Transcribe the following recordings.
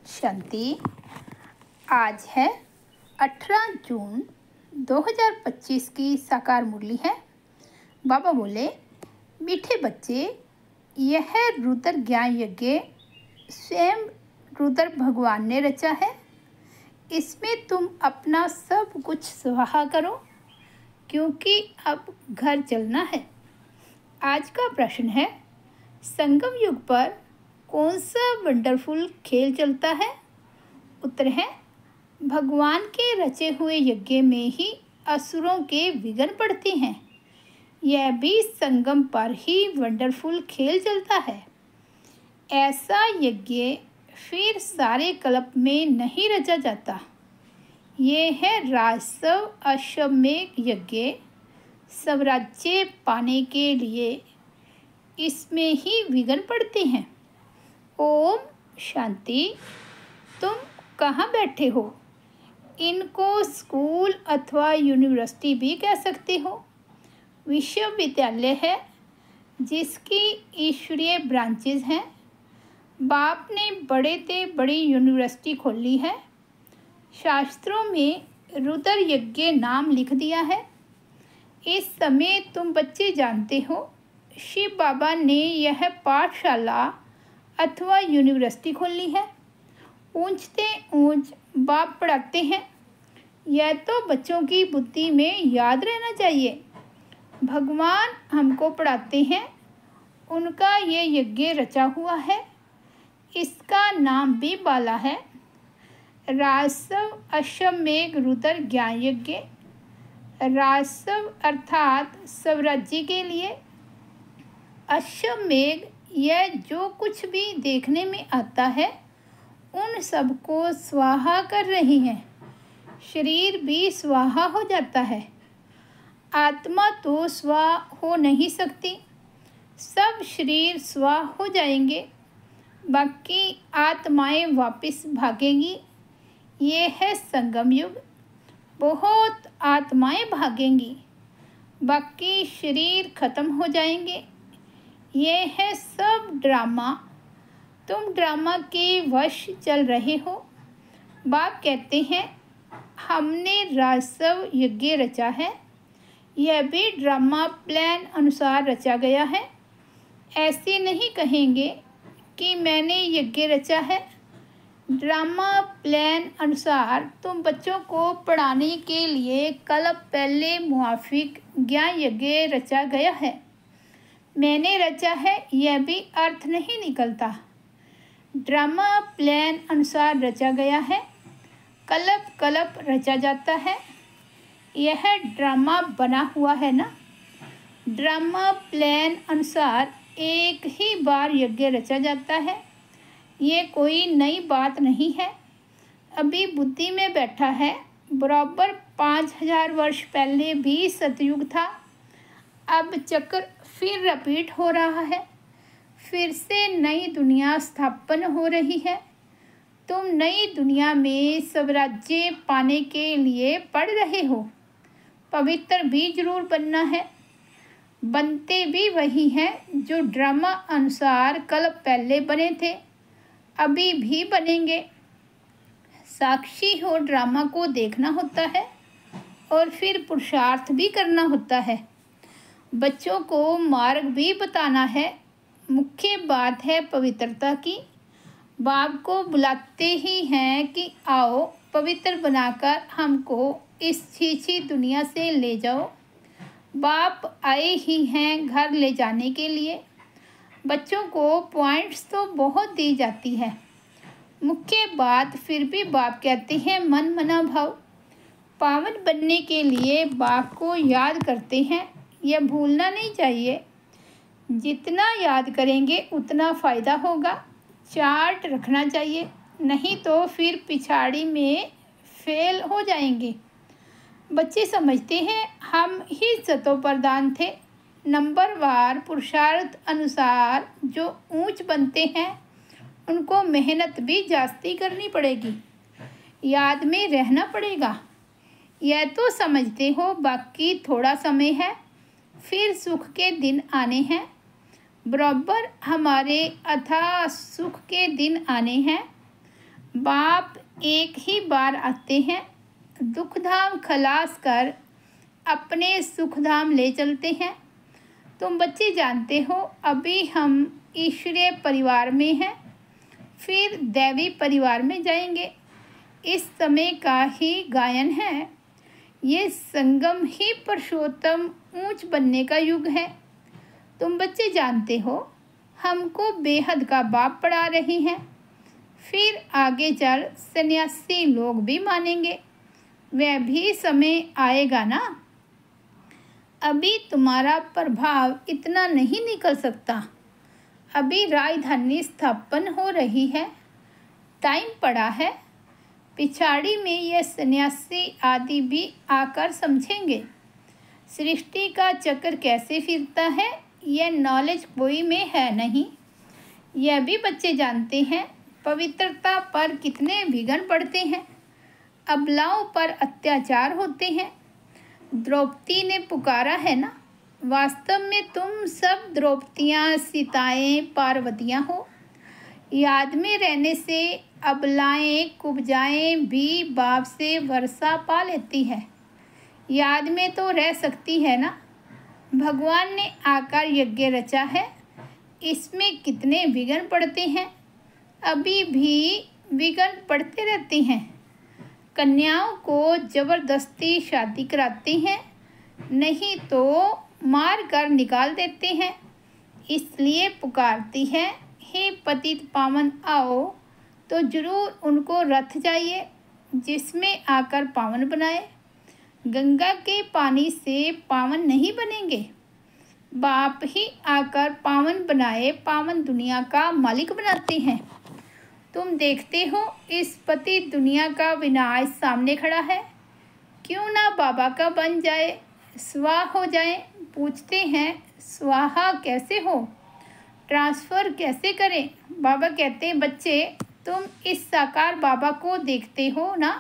शांति। आज है 18 जून 2025 की साकार मुरली है। बाबा बोले, मीठे बच्चे, यह रुद्र ज्ञान यज्ञ स्वयं रुद्र भगवान ने रचा है। इसमें तुम अपना सब कुछ स्वाहा करो, क्योंकि अब घर चलना है। आज का प्रश्न है, संगम युग पर कौन सा वंडरफुल खेल चलता है? उत्तर है, भगवान के रचे हुए यज्ञ में ही असुरों के विघ्न पड़ते हैं। यह भी संगम पर ही वंडरफुल खेल चलता है। ऐसा यज्ञ फिर सारे कल्प में नहीं रचा जाता। ये है राजस्व अश्वमेध यज्ञ, स्वराज्य पाने के लिए इसमें ही विघ्न पड़ते हैं। ओम शांति। तुम कहाँ बैठे हो? इनको स्कूल अथवा यूनिवर्सिटी भी कह सकते हो। विश्वविद्यालय है जिसकी ईश्वरीय ब्रांचेज हैं। बाप ने बड़े से बड़ी यूनिवर्सिटी खोली है। शास्त्रों में रुद्र यज्ञ नाम लिख दिया है। इस समय तुम बच्चे जानते हो, शिव बाबा ने यह पाठशाला अथवा यूनिवर्सिटी खोली है। ऊंचते ऊंच बाप पढ़ाते हैं। यह तो बच्चों की बुद्धि में याद रहना चाहिए। भगवान हमको पढ़ाते हैं, उनका ये यज्ञ रचा हुआ है। इसका नाम भी बाला है, राजस्व अश्वमेध रुद्र ज्ञान यज्ञ। राजस्व अर्थात स्वराज्य के लिए, अश्वमेध यह जो कुछ भी देखने में आता है उन सबको स्वाहा कर रही हैं। शरीर भी स्वाहा हो जाता है। आत्मा तो स्वाहा हो नहीं सकती। सब शरीर स्वाहा हो जाएंगे, बाकी आत्माएं वापस भागेंगी। ये है संगम युग। बहुत आत्माएं भागेंगी, बाकी शरीर खत्म हो जाएंगे। ये है सब ड्रामा। तुम ड्रामा के वश चल रहे हो। बाप कहते हैं, हमने राजस्व यज्ञ रचा है। यह भी ड्रामा प्लान अनुसार रचा गया है। ऐसे नहीं कहेंगे कि मैंने यज्ञ रचा है। ड्रामा प्लान अनुसार तुम बच्चों को पढ़ाने के लिए कल्प पहले मुआफिक ज्ञान यज्ञ रचा गया है। मैंने रचा है यह भी अर्थ नहीं निकलता। ड्रामा प्लान अनुसार रचा गया है। कल्प कल्प रचा जाता है। यह ड्रामा बना हुआ है ना। ड्रामा प्लान अनुसार एक ही बार यज्ञ रचा जाता है। ये कोई नई बात नहीं है। अभी बुद्धि में बैठा है। बराबर 5000 वर्ष पहले भी सतयुग था। अब चक्र फिर रिपीट हो रहा है। फिर से नई दुनिया स्थापन हो रही है। तुम नई दुनिया में स्वराज्य पाने के लिए पढ़ रहे हो। पवित्र भी जरूर बनना है। बनते भी वही हैं जो ड्रामा अनुसार कल पहले बने थे, अभी भी बनेंगे। साक्षी हो ड्रामा को देखना होता है और फिर पुरुषार्थ भी करना होता है। बच्चों को मार्ग भी बताना है। मुख्य बात है पवित्रता की। बाप को बुलाते ही हैं कि आओ पवित्र बनाकर हमको इस छीछी दुनिया से ले जाओ। बाप आए ही हैं घर ले जाने के लिए। बच्चों को पॉइंट्स तो बहुत दी जाती है। मुख्य बात फिर भी बाप कहते हैं मन मना भाव। पावन बनने के लिए बाप को याद करते हैं। यह भूलना नहीं चाहिए। जितना याद करेंगे उतना फ़ायदा होगा। चार्ट रखना चाहिए, नहीं तो फिर पिछाड़ी में फेल हो जाएंगे। बच्चे समझते हैं हम ही सतो प्रधान थे। नंबरवार पुरुषार्थ अनुसार जो ऊंच बनते हैं उनको मेहनत भी जास्ती करनी पड़ेगी। याद में रहना पड़ेगा। यह तो समझते हो, बाकी थोड़ा समय है, फिर सुख के दिन आने हैं। बराबर हमारे अथाह सुख के दिन आने हैं। बाप एक ही बार आते हैं, दुखधाम खलास कर अपने सुखधाम ले चलते हैं। तुम बच्चे जानते हो, अभी हम ईश्वरीय परिवार में हैं, फिर दैवी परिवार में जाएंगे। इस समय का ही गायन है। ये संगम ही पुरुषोत्तम ऊंच बनने का युग है। तुम बच्चे जानते हो, हमको बेहद का बाप पढ़ा रही हैं। फिर आगे चल सन्यासी लोग भी मानेंगे। वह भी समय आएगा ना। अभी तुम्हारा प्रभाव इतना नहीं निकल सकता। अभी राजधानी स्थापन हो रही है, टाइम पड़ा है। पिछाड़ी में ये सन्यासी आदि भी आकर समझेंगे सृष्टि का चक्र कैसे फिरता है। यह नॉलेज कोई में है नहीं। यह भी बच्चे जानते हैं, पवित्रता पर कितने विघ्न पड़ते हैं, अबलाओं पर अत्याचार होते हैं। द्रौपदी ने पुकारा है ना। वास्तव में तुम सब द्रौपदियाँ, सीताएँ, पार्वतियाँ हो। याद में रहने से अबलाएँ, कुब्जाएँ भी बाप से वर्षा पा लेती है। याद में तो रह सकती है ना। भगवान ने आकार यज्ञ रचा है, इसमें कितने विघ्न पड़ते हैं। अभी भी विघ्न पड़ते रहते हैं। कन्याओं को जबरदस्ती शादी कराते हैं, नहीं तो मार कर निकाल देते हैं। इसलिए पुकारती है, हे पतित पावन आओ। तो जरूर उनको रथ चाहिए जिसमें आकर पावन बनाए। गंगा के पानी से पावन नहीं बनेंगे, बाप ही आकर पावन बनाए, पावन दुनिया का मालिक बनाते हैं। तुम देखते हो, इस पति दुनिया का विनाश सामने खड़ा है। क्यों ना बाबा का बन जाए, स्वाहा हो जाए। पूछते हैं, स्वाहा कैसे हो, ट्रांसफ़र कैसे करें। बाबा कहते हैं, बच्चे तुम इस साकार बाबा को देखते हो ना,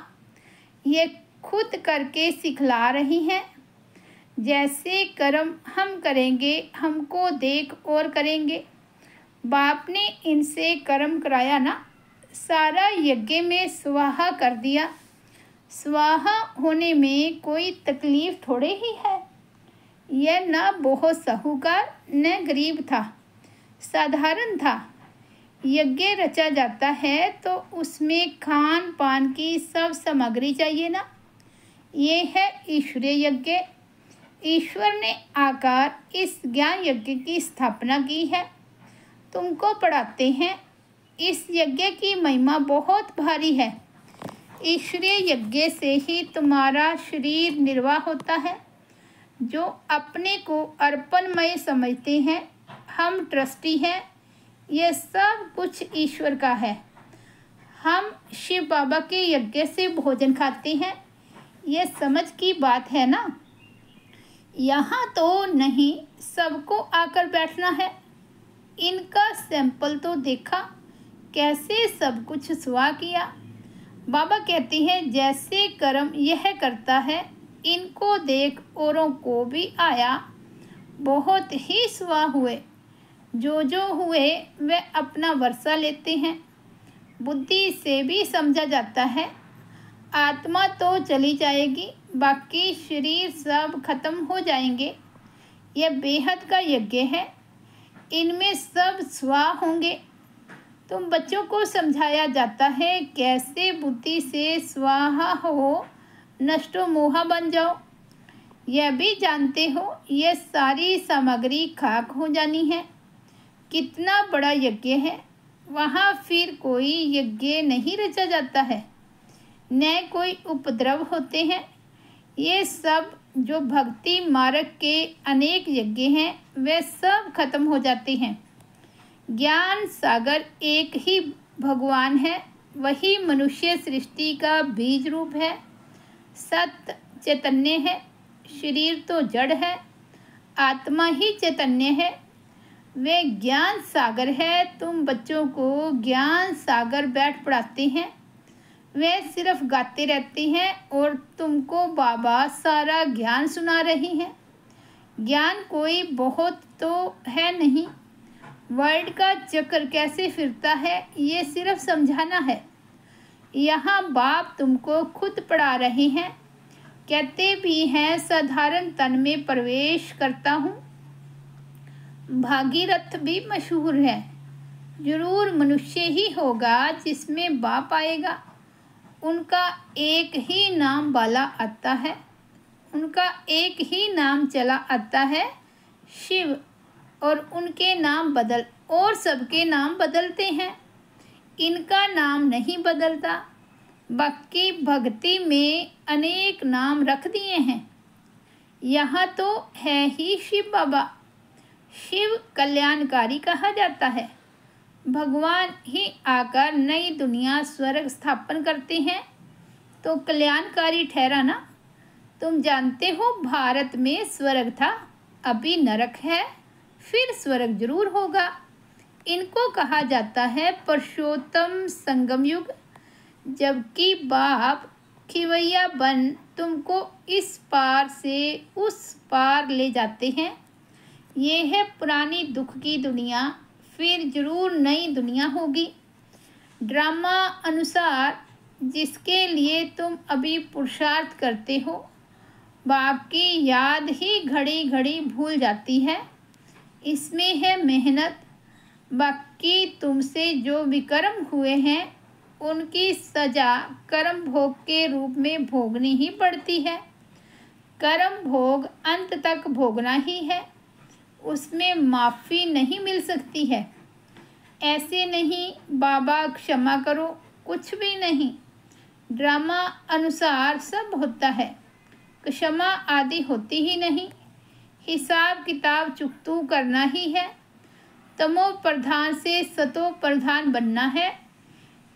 ये खुद करके सिखला रही हैं। जैसे कर्म हम करेंगे, हमको देख और करेंगे। बाप ने इनसे कर्म कराया ना, सारा यज्ञ में स्वाहा कर दिया। स्वाहा होने में कोई तकलीफ थोड़े ही है। यह ना बहुत साहूकार न गरीब था, साधारण था। यज्ञ रचा जाता है तो उसमें खान पान की सब सामग्री चाहिए ना। ये है ईश्वरीय यज्ञ। ईश्वर ने आकर इस ज्ञान यज्ञ की स्थापना की है। तुमको पढ़ाते हैं। इस यज्ञ की महिमा बहुत भारी है। ईश्वरीय यज्ञ से ही तुम्हारा शरीर निर्वाह होता है। जो अपने को अर्पणमय समझते हैं, हम ट्रस्टी हैं, यह सब कुछ ईश्वर का है। हम शिव बाबा के यज्ञ से भोजन खाते हैं। यह समझ की बात है ना। यहाँ तो नहीं, सबको आकर बैठना है। इनका सैंपल तो देखा, कैसे सब कुछ स्वाहा किया। बाबा कहती है, जैसे कर्म यह करता है, इनको देख औरों को भी आया। बहुत ही स्वाहा हुए। जो हुए वे अपना वर्षा लेते हैं। बुद्धि से भी समझा जाता है। आत्मा तो चली जाएगी, बाकी शरीर सब खत्म हो जाएंगे। यह बेहद का यज्ञ है, इनमें सब स्वाहा होंगे। तुम बच्चों को समझाया जाता है, कैसे बुद्धि से स्वाहा हो, नष्टो मोहा बन जाओ। यह भी जानते हो, यह सारी सामग्री खाक हो जानी है। कितना बड़ा यज्ञ है। वहाँ फिर कोई यज्ञ नहीं रचा जाता है, न कोई उपद्रव होते हैं। ये सब जो भक्ति मार्ग के अनेक यज्ञ हैं, वे सब खत्म हो जाते हैं। ज्ञान सागर एक ही भगवान है, वही मनुष्य सृष्टि का बीज रूप है। सत्य चैतन्य है, शरीर तो जड़ है, आत्मा ही चैतन्य है। वे ज्ञान सागर है। तुम बच्चों को ज्ञान सागर बैठ पढ़ाते हैं, वे सिर्फ गाते रहते हैं और तुमको बाबा सारा ज्ञान सुना रही हैं। ज्ञान कोई बहुत तो है नहीं। वर्ल्ड का चक्कर कैसे फिरता है, ये सिर्फ समझाना है। यहाँ बाप तुमको खुद पढ़ा रहे हैं। कहते भी हैं साधारण तन में प्रवेश करता हूँ। भागीरथ भी मशहूर है। जरूर मनुष्य ही होगा जिसमें बाप आएगा। उनका एक ही नाम वाला आता है, उनका एक ही नाम चला आता है शिव। और उनके नाम और सबके नाम बदलते हैं, इनका नाम नहीं बदलता। बाकी भक्ति में अनेक नाम रख दिए हैं। यहाँ तो है ही शिव बाबा। शिव कल्याणकारी कहा जाता है। भगवान ही आकर नई दुनिया स्वर्ग स्थापन करते हैं तो कल्याणकारी ठहरा ना। तुम जानते हो भारत में स्वर्ग था, अभी नरक है, फिर स्वर्ग जरूर होगा। इनको कहा जाता है पुरुषोत्तम संगम युग। जबकि बाप खिवैया बन तुमको इस पार से उस पार ले जाते हैं। ये है पुरानी दुख की दुनिया, फिर जरूर नई दुनिया होगी। ड्रामा अनुसार जिसके लिए तुम अभी पुरुषार्थ करते हो, बाप की याद ही घड़ी घड़ी भूल जाती है। इसमें है मेहनत। बाकी तुमसे जो विकर्म हुए हैं उनकी सजा कर्म भोग के रूप में भोगनी ही पड़ती है। कर्म भोग अंत तक भोगना ही है, उसमें माफ़ी नहीं मिल सकती है। ऐसे नहीं बाबा क्षमा करो, कुछ भी नहीं। ड्रामा अनुसार सब होता है, क्षमा आदि होती ही नहीं। हिसाब किताब चुकतू करना ही है। तमो प्रधान से सतो प्रधान बनना है।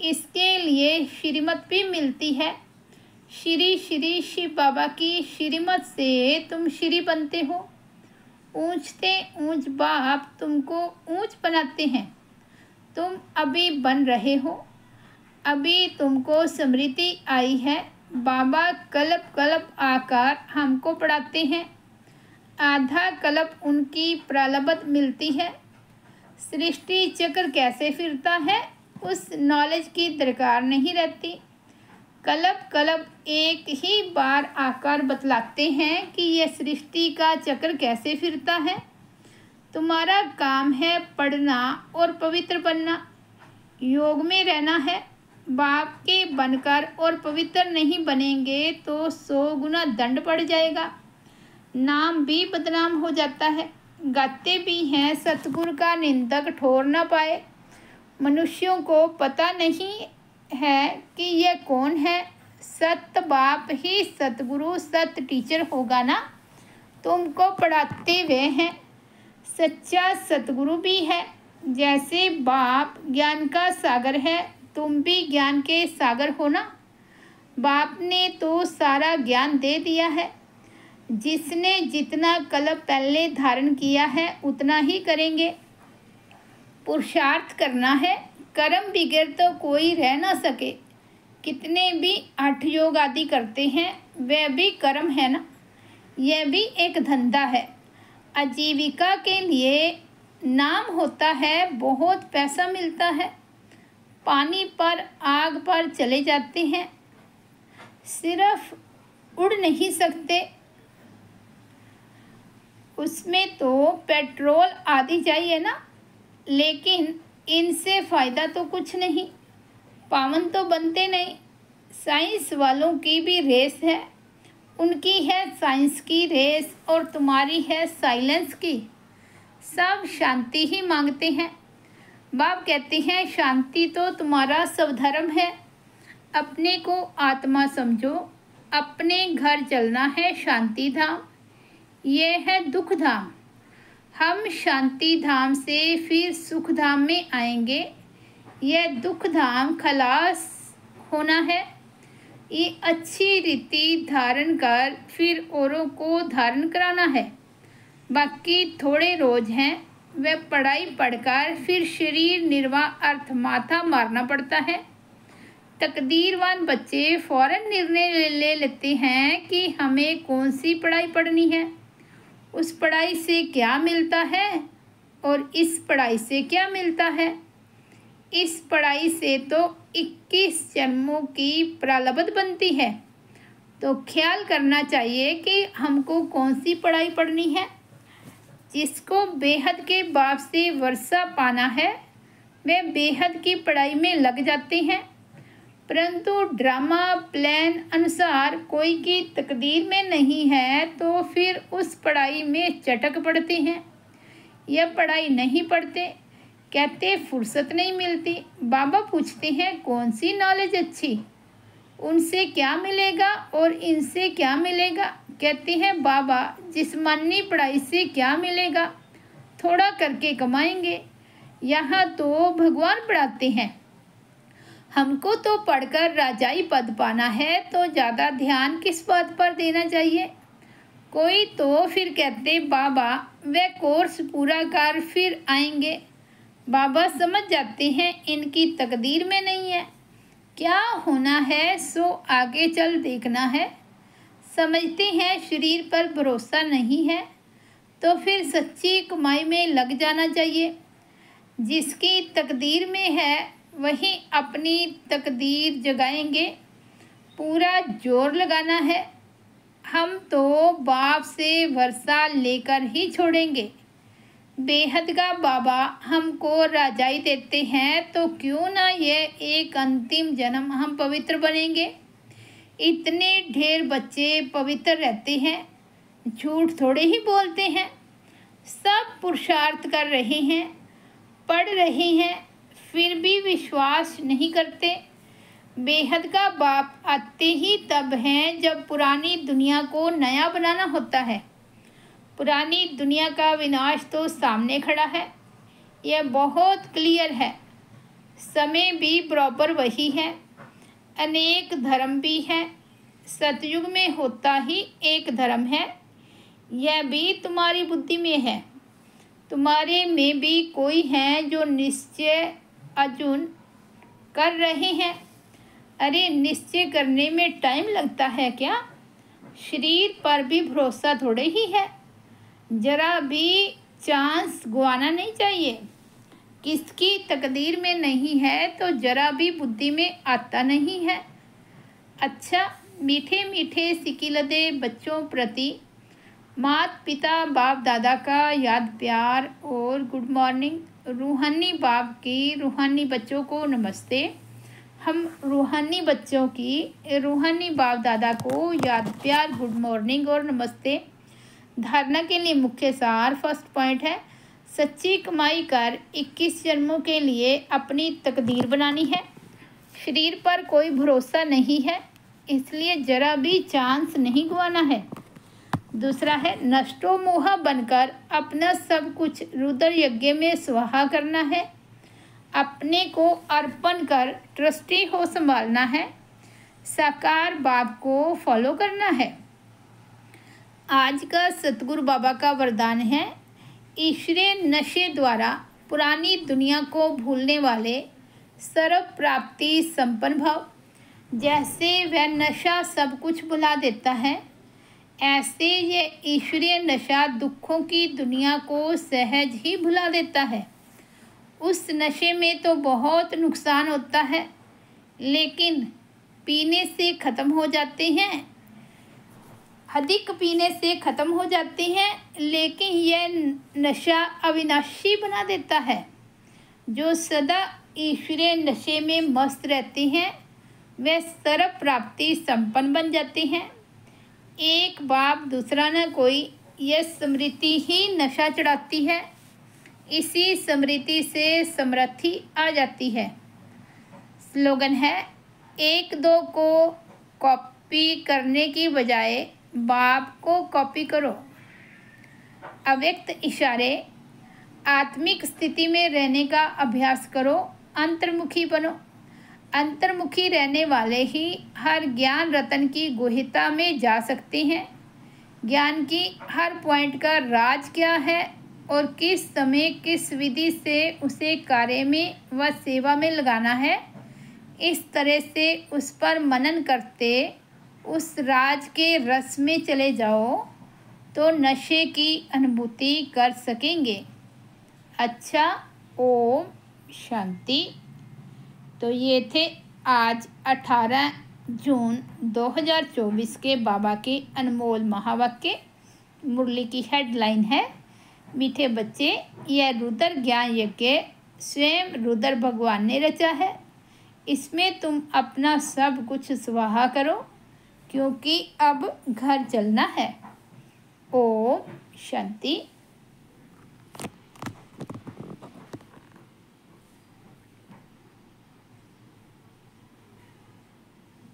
इसके लिए श्रीमत भी मिलती है। श्री श्री शिव बाबा की श्रीमत से तुम श्री बनते हो। ऊंचते ऊंच बाप तुमको ऊंच बनाते हैं। तुम अभी बन रहे हो, अभी तुमको स्मृति आई है। बाबा कल्प कल्प आकर हमको पढ़ाते हैं। आधा कल्प उनकी प्रारब्ध मिलती है। सृष्टि चक्र कैसे फिरता है उस नॉलेज की दरकार नहीं रहती। कल्प कल्प एक ही बार आकर बतलाते हैं कि यह सृष्टि का चक्र कैसे फिरता है। तुम्हारा काम है पढ़ना और पवित्र बनना, योग में रहना है। बाप के बनकर और पवित्र नहीं बनेंगे तो 100 गुना दंड पड़ जाएगा, नाम भी बदनाम हो जाता है। गाते भी हैं सतगुरु का निंदक ठोर न पाए। मनुष्यों को पता नहीं है कि यह कौन है। सत बाप ही सतगुरु सत टीचर होगा ना, तुमको पढ़ाते हुए हैं। सच्चा सतगुरु भी है। जैसे बाप ज्ञान का सागर है, तुम भी ज्ञान के सागर हो ना। बाप ने तो सारा ज्ञान दे दिया है। जिसने जितना कल्प पहले धारण किया है उतना ही करेंगे। पुरुषार्थ करना है, कर्म बिगैर तो कोई रह ना सके। कितने भी 8 योग आदि करते हैं वह भी कर्म है ना। यह भी एक धंधा है। आजीविका के लिए नाम होता है, बहुत पैसा मिलता है। पानी पर आग पर चले जाते हैं, सिर्फ उड़ नहीं सकते। उसमें तो पेट्रोल आदि चाहिए ना, लेकिन इनसे फ़ायदा तो कुछ नहीं, पावन तो बनते नहीं। साइंस वालों की भी रेस है, उनकी है साइंस की रेस और तुम्हारी है साइलेंस की। सब शांति ही मांगते हैं। बाप कहते हैं शांति तो तुम्हारा स्वधर्म है। अपने को आत्मा समझो, अपने घर चलना है शांति धाम। ये है दुख धाम। हम शांति धाम से फिर सुख धाम में आएंगे। यह दुख धाम खलास होना है। ये अच्छी रीति धारण कर फिर औरों को धारण कराना है। बाकी थोड़े रोज हैं, वह पढ़ाई पढ़कर फिर शरीर निर्वाह अर्थ माथा मारना पड़ता है। तकदीरवान बच्चे फौरन निर्णय ले लेते हैं कि हमें कौन सी पढ़ाई पढ़नी है, उस पढ़ाई से क्या मिलता है और इस पढ़ाई से क्या मिलता है। इस पढ़ाई से तो 21 जन्मों की प्रारब्ध बनती है। तो ख्याल करना चाहिए कि हमको कौन सी पढ़ाई पढ़नी है। जिसको बेहद के बाप से वर्षा पाना है वे बेहद की पढ़ाई में लग जाते हैं, परंतु ड्रामा प्लान अनुसार कोई की तकदीर में नहीं है तो फिर उस पढ़ाई में चटक पड़ते हैं या पढ़ाई नहीं पढ़ते, कहते फुर्सत नहीं मिलती। बाबा पूछते हैं कौन सी नॉलेज अच्छी, उनसे क्या मिलेगा और इनसे क्या मिलेगा। कहते हैं बाबा जिस्मानी पढ़ाई से क्या मिलेगा, थोड़ा करके कमाएंगे। यहाँ तो भगवान पढ़ाते हैं, हमको तो पढ़कर राजाई पद पाना है तो ज़्यादा ध्यान किस बात पर देना चाहिए। कोई तो फिर कहते बाबा वह कोर्स पूरा कर फिर आएंगे। बाबा समझ जाते हैं इनकी तकदीर में नहीं है, क्या होना है सो आगे चल देखना है। समझते हैं शरीर पर भरोसा नहीं है तो फिर सच्ची कमाई में लग जाना चाहिए। जिसकी तकदीर में है वही अपनी तकदीर जगाएंगे, पूरा जोर लगाना है। हम तो बाप से वर्षा लेकर ही छोड़ेंगे। बेहद का बाबा हमको राजाई देते हैं तो क्यों ना ये एक अंतिम जन्म हम पवित्र बनेंगे। इतने ढेर बच्चे पवित्र रहते हैं, झूठ थोड़े ही बोलते हैं, सब पुरुषार्थ कर रहे हैं, पढ़ रहे हैं, फिर भी विश्वास नहीं करते। बेहद का बाप आते ही तब हैं जब पुरानी दुनिया को नया बनाना होता है। पुरानी दुनिया का विनाश तो सामने खड़ा है, यह बहुत क्लियर है। समय भी बराबर वही है, अनेक धर्म भी हैं। सतयुग में होता ही एक धर्म है, यह भी तुम्हारी बुद्धि में है। तुम्हारे में भी कोई हैं जो निश्चय अर्जुन कर रहे हैं। अरे निश्चय करने में टाइम लगता है क्या, शरीर पर भी भरोसा थोड़े ही है। जरा भी चांस गंवाना नहीं चाहिए। किसकी तकदीर में नहीं है तो जरा भी बुद्धि में आता नहीं है। अच्छा मीठे मीठे सिकिलदे बच्चों प्रति माता पिता बाप दादा का याद प्यार और गुड मॉर्निंग। रूहानी बाप की रूहानी बच्चों को नमस्ते। हम रूहानी बच्चों की रूहानी बाप दादा को याद प्यार गुड मॉर्निंग और नमस्ते। धारणा के लिए मुख्य सार फर्स्ट पॉइंट है, सच्ची कमाई कर 21 जन्मों के लिए अपनी तकदीर बनानी है। शरीर पर कोई भरोसा नहीं है, इसलिए जरा भी चांस नहीं गंवाना है। दूसरा है नष्टो मोहा बनकर अपना सब कुछ रुद्र यज्ञ में स्वाहा करना है। अपने को अर्पण कर ट्रस्टी हो संभालना है। साकार बाप को फॉलो करना है। आज का सतगुरु बाबा का वरदान है, ईश्वरीय नशे द्वारा पुरानी दुनिया को भूलने वाले सर्व प्राप्ति संपन्न भाव। जैसे वह नशा सब कुछ भुला देता है, ऐसे ये ईश्वरीय नशा दुखों की दुनिया को सहज ही भुला देता है। उस नशे में तो बहुत नुकसान होता है, लेकिन पीने से ख़त्म हो जाते हैं, अधिक पीने से ख़त्म हो जाते हैं, लेकिन यह नशा अविनाशी बना देता है। जो सदा ईश्वरीय नशे में मस्त रहते हैं वे सर्व प्राप्ति संपन्न बन जाते हैं। एक बाप दूसरा न कोई, यह स्मृति ही नशा चढ़ाती है। इसी स्मृति से समृद्धि आ जाती है। स्लोगन है, एक दो को कॉपी करने की बजाय बाप को कॉपी करो। अव्यक्त इशारे, आत्मिक स्थिति में रहने का अभ्यास करो, अंतर्मुखी बनो। अंतर्मुखी रहने वाले ही हर ज्ञान रतन की गुहिता में जा सकते हैं। ज्ञान की हर पॉइंट का राज क्या है और किस समय किस विधि से उसे कार्य में व सेवा में लगाना है, इस तरह से उस पर मनन करते उस राज के रस में चले जाओ तो नशे की अनुभूति कर सकेंगे। अच्छा, ओम शांति। तो ये थे आज 18 जून 2024 के बाबा के अनमोल महावाक्य। मुरली की हेडलाइन है, मीठे बच्चे, यह रुद्र ज्ञान यज्ञ स्वयं रुद्र भगवान ने रचा है। इसमें तुम अपना सब कुछ स्वाहा करो, क्योंकि अब घर चलना है। ओम शांति।